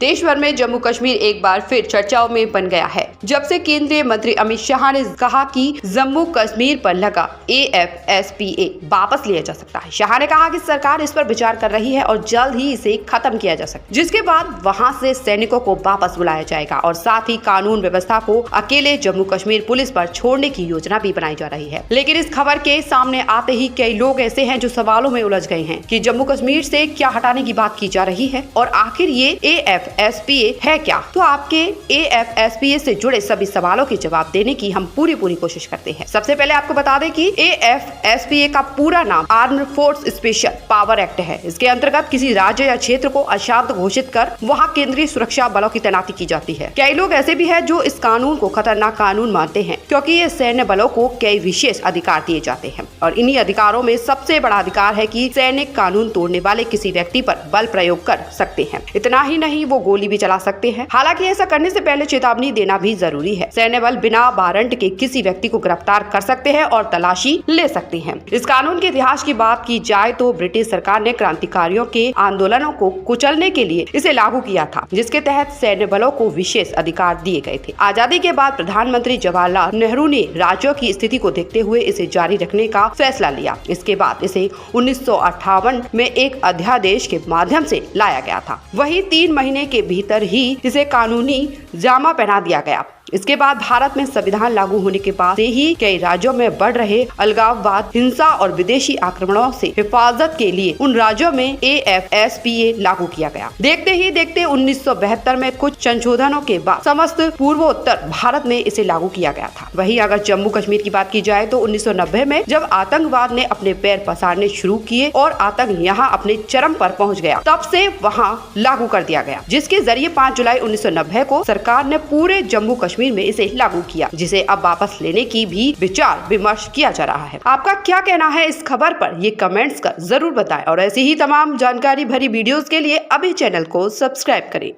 देश भर में जम्मू कश्मीर एक बार फिर चर्चाओं में बन गया है जब से केंद्रीय मंत्री अमित शाह ने कहा कि जम्मू कश्मीर पर लगा AFSPA वापस लिया जा सकता है। शाह ने कहा कि सरकार इस पर विचार कर रही है और जल्द ही इसे खत्म किया जा सकता है, जिसके बाद वहां से सैनिकों को वापस बुलाया जाएगा और साथ ही कानून व्यवस्था को अकेले जम्मू कश्मीर पुलिस पर छोड़ने की योजना भी बनाई जा रही है। लेकिन इस खबर के सामने आते ही कई लोग ऐसे हैं जो सवालों में उलझ गए हैं कि जम्मू कश्मीर से क्या हटाने की बात की जा रही है और आखिर ये AFSPA है क्या। तो आपके AFSPA से जुड़े सभी सवालों के जवाब देने की हम पूरी कोशिश करते हैं। सबसे पहले आपको बता दें कि AFSPA का पूरा नाम armed force special power act है। इसके अंतर्गत किसी राज्य या क्षेत्र को अशांत घोषित कर वहां केंद्रीय सुरक्षा बलों की तैनाती की जाती है। कई लोग ऐसे भी हैं जो इस कानून को खतरनाक कानून मानते हैं क्योंकि ये सैन्य बलों को कई विशेष अधिकार दिए जाते हैं और इन्हीं अधिकारों में सबसे बड़ा अधिकार है कि सैनिक कानून तोड़ने वाले किसी व्यक्ति पर बल प्रयोग कर सकते हैं। इतना ही नहीं, वो गोली भी चला सकते हैं। हालांकि ऐसा करने से पहले चेतावनी देना भी जरूरी है। सैन्य बल बिना वारंट के किसी व्यक्ति को गिरफ्तार कर सकते हैं और तलाशी ले सकते हैं। इस कानून के इतिहास की बात की जाए तो ब्रिटिश सरकार ने क्रांतिकारियों के आंदोलनों को कुचलने के लिए इसे लागू किया था, जिसके तहत सैन्य बलों को विशेष अधिकार दिए गए थे। आजादी के बाद प्रधानमंत्री जवाहरलाल नेहरू ने राज्यों की स्थिति को देखते हुए इसे जारी रखने का फैसला लिया। इसके बाद इसे 1958 में एक अध्यादेश के माध्यम से लाया गया था। वही 3 महीने के भीतर ही इसे कानूनी जामा पहना दिया गया। इसके बाद भारत में संविधान लागू होने के बाद से ही कई राज्यों में बढ़ रहे अलगाववाद, हिंसा और विदेशी आक्रमणों से हिफाजत के लिए उन राज्यों में AFSPA लागू किया गया। देखते ही देखते 1972 में कुछ संशोधनों के बाद समस्त पूर्वोत्तर भारत में इसे लागू किया गया था। वहीं अगर जम्मू कश्मीर की बात की जाए तो 1990 में जब आतंकवाद ने अपने पैर पसारने शुरू किए और आतंक यहाँ अपने चरम पर पहुँच गया, तब से वहाँ लागू कर दिया गया, जिसके जरिए 5 जुलाई 1990 को सरकार ने पूरे जम्मू कश्मीर में इसे लागू किया, जिसे अब वापस लेने की भी विचार विमर्श किया जा रहा है। आपका क्या कहना है इस खबर पर, ये कमेंट्स कर जरूर बताएं और ऐसी ही तमाम जानकारी भरी वीडियोस के लिए अभी चैनल को सब्सक्राइब करें।